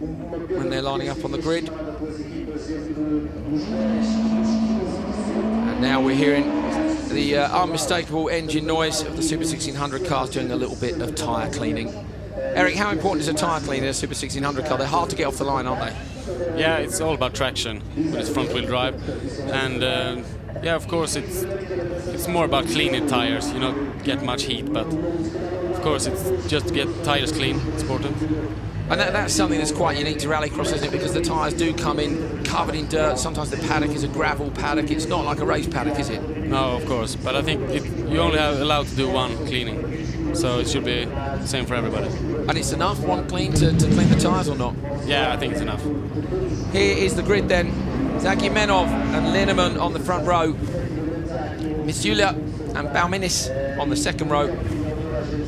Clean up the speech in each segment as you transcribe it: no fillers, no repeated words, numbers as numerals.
when they're lining up on the grid. And now we're hearing the unmistakable engine noise of the Super 1600 cars doing a little bit of tyre cleaning. Eric, how important is a tyre cleaner in a Super 1600 car? They're hard to get off the line, aren't they? Yeah, it's all about traction with its front-wheel drive, and yeah, of course it's more about cleaning tires. You don't get much heat, but of course it's just to get tires clean. It's important. And that's something that's quite unique to rallycross, isn't it? Because the tyres do come in covered in dirt. Sometimes the paddock is a gravel paddock. It's not like a race paddock, is it? No, of course. But I think you only have allowed to do one cleaning, so it should be the same for everybody. And it's enough, one clean, to clean the tyres or not? Yeah, I think it's enough. Here is the grid then. Zagimenov and Linnemann on the front row. Misula and Bauminis on the second row.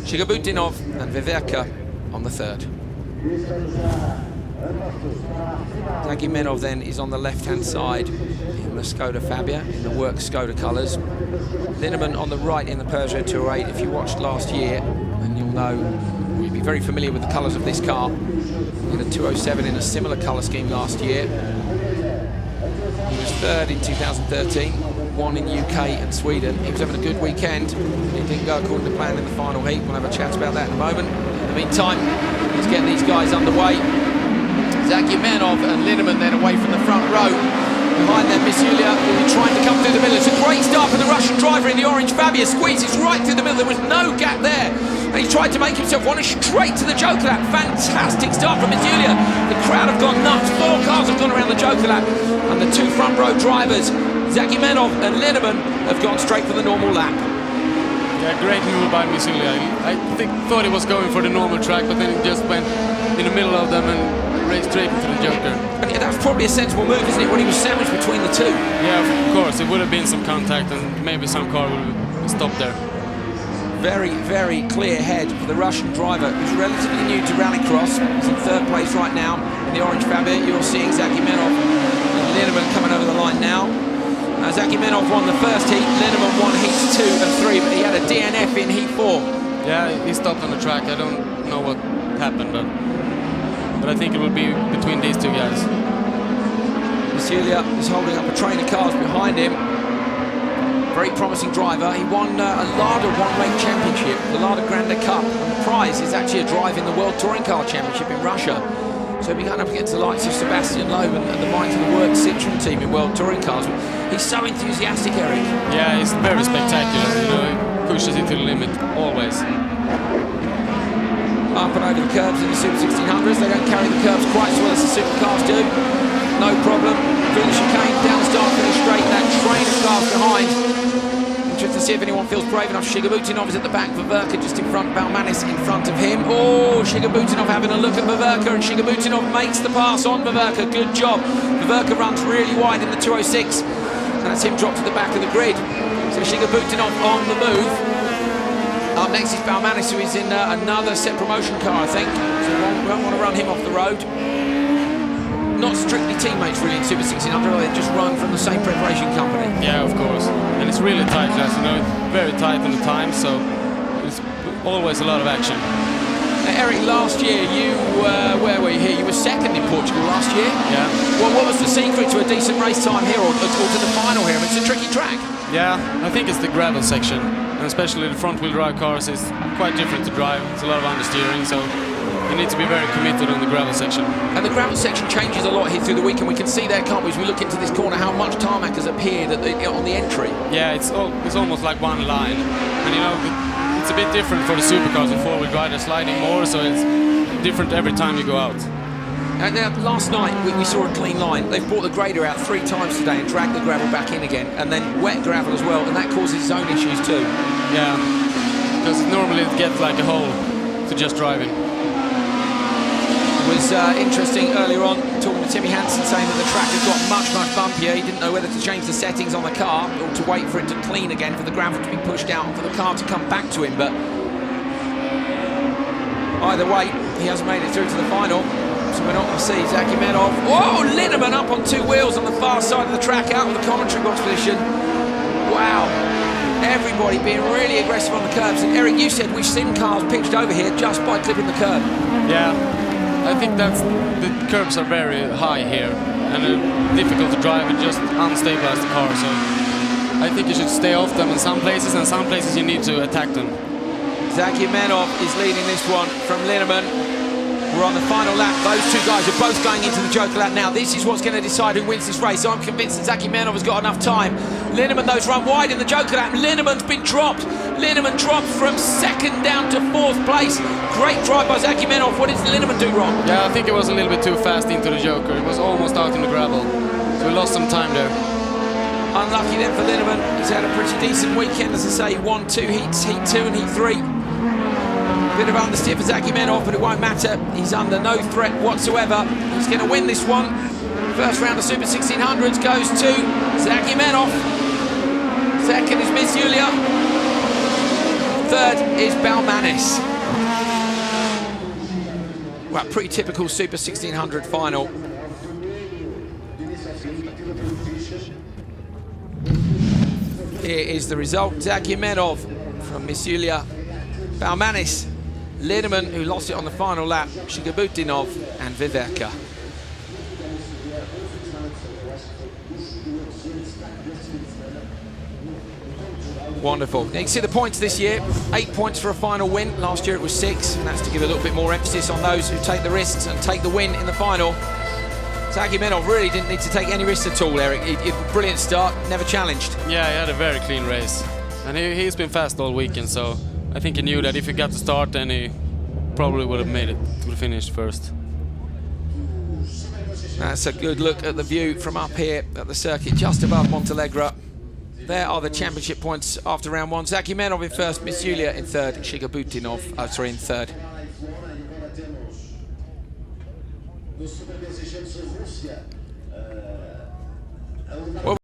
Shigabutinov and Veverka on the third. Zagimenov then is on the left-hand side in the Skoda Fabia, in the work Skoda colours. Linnemann on the right in the Peugeot 208. If you watched last year, then you'll know, you'll be very familiar with the colours of this car. In a 207 in a similar colour scheme last year. He was third in 2013, won in UK and Sweden. He was having a good weekend. It didn't go according to plan in the final heat. We'll have a chat about that in a moment. In the meantime, let's get these guys underway. Zagimenov and Linnemann then away from the front row. Behind them, Misulia, who is trying to come through the middle. It's a great start for the Russian driver in the orange Fabia. Squeezes right through the middle. There was no gap there. And he tried to make himself one straight to the Joker lap. Fantastic start from Misulia. The crowd have gone nuts. 4 cars have gone around the Joker lap. And the 2 front row drivers, Zagimenov and Linnemann, have gone straight for the normal lap. Yeah, great move by Misulia. I thought he was going for the normal track, but then he just went in the middle of them and raced straight into the Joker. And yeah, that's probably a sensible move, isn't it, when he was sandwiched between the two? Yeah, of course. It would have been some contact and maybe some car would have stopped there. Very, very clear head for the Russian driver, who's relatively new to rallycross. He's in third place right now in the orange Fabia. You're seeing Zagimenov and Linnemann coming over the line now. Zagimenov won the first heat, Linnemann won heats 2 and 3, but he had a DNF in heat 4. Yeah, he stopped on the track. I don't know what happened, but I think it will be between these two guys. Misulia is holding up a train of cars behind him. Very promising driver. He won a Lada one-race championship, the Lada Grande Cup, and the prize is actually a drive in the World Touring Car Championship in Russia. So he'll be going up against the likes of Sebastian Loeb and the minds of the Work Citroen team in World Touring Cars. He's so enthusiastic, Eric. Yeah, he's very spectacular. You know, he pushes it to the limit always. Up and over the curbs in the Super 1600s. They don't carry the curbs quite as well as the supercars do. No problem. Through the chicane, down the start, finish straight. That train of cars behind. Interested to see if anyone feels brave enough. Shigabutinov is at the back. Veverka just in front. Baumanis in front of him. Oh, Shigabutinov having a look at Veverka, and Shigabutinov makes the pass on Veverka. Good job. Veverka runs really wide in the 206. And that's him dropped to the back of the grid. So Shigabutinov on the move. Up next is Baumanis, who is in another set promotion car, I think. So we won't want to run him off the road. Not strictly teammates really in Super 1600, they just run from the same preparation company. Yeah, of course. And it's really tight class, you know, it's very tight on the time, so it's always a lot of action. Now, Eric, last year you where were you here? You were second in Portugal last year. Yeah. Well, what was the secret to a decent race time here, or to the final here? I mean, it's a tricky track. Yeah, I think it's the gravel section, and especially the front-wheel drive cars is quite different to drive. It's a lot of understeering, so you need to be very committed on the gravel section. And the gravel section changes a lot here through the week, and we can see there, can't we, as we look into this corner, how much tarmac has appeared on the entry. Yeah, it's almost like one line, and you know, it's a bit different for the supercars. The four-wheel drive are sliding more, so it's different every time you go out. And now, last night we saw a clean line. They've brought the grader out 3 times today and dragged the gravel back in again, and then wet gravel as well, and that causes its own issues too. Yeah, because normally it gets like a hole to just driving. It was interesting earlier on, talking to Timmy Hansen, saying that the track has got much bumpier. He didn't know whether to change the settings on the car or to wait for it to clean again, for the gravel to be pushed out and for the car to come back to him. But either way, he has made it through to the final. So we're not going to see Zagimenov. Whoa, Linnemann up on 2 wheels on the far side of the track, out of the commentary box position. Wow. Everybody being really aggressive on the curbs. And Eric, you said we've seen cars pitched over here just by clipping the curb. Yeah. I think the curbs are very high here and difficult to drive and just unstabilize the car. So I think you should stay off them in some places, and some places you need to attack them. Zakimenov is leading this one from Linneman. We're on the final lap. Those two guys are both going into the Joker lap now. This is what's going to decide who wins this race. I'm convinced that Zakimenov has got enough time. Linneman, those run wide in the Joker lap. Linneman's been dropped. Linneman dropped from second down to fourth place. Great drive by Zakimenov. What did Linneman do wrong? Yeah, I think it was a little bit too fast into the Joker. It was almost out in the gravel. So we lost some time there. Unlucky then for Linneman. He's had a pretty decent weekend, as I say. He won 2 heats, heat 2 and heat 3. Bit of understeer for Zakimenov, but it won't matter. He's under no threat whatsoever. He's going to win this one. First round of Super 1600s goes to Zakimenov. Second is Miss Julia. Third is Balmanis. Well, pretty typical Super 1600 final. Here is the result. Zakimenov from Miss Julia. Balmanis, Linneman, who lost it on the final lap, Shigabutinov and Viverka. Wonderful. Now you can see the points this year. 8 points for a final win. Last year it was 6, and that's to give a little bit more emphasis on those who take the risks and take the win in the final. Zakimenov really didn't need to take any risks at all, Eric. Brilliant start, never challenged. Yeah, he had a very clean race. And he's been fast all weekend, so I think he knew that if he got the start, then he probably would have made it, would have finished first. That's a good look at the view from up here at the circuit, just above Montalegre. There are the championship points after round 1. Zakimenov in first, Miss Julia in third, Shigabutinov, in third. Well,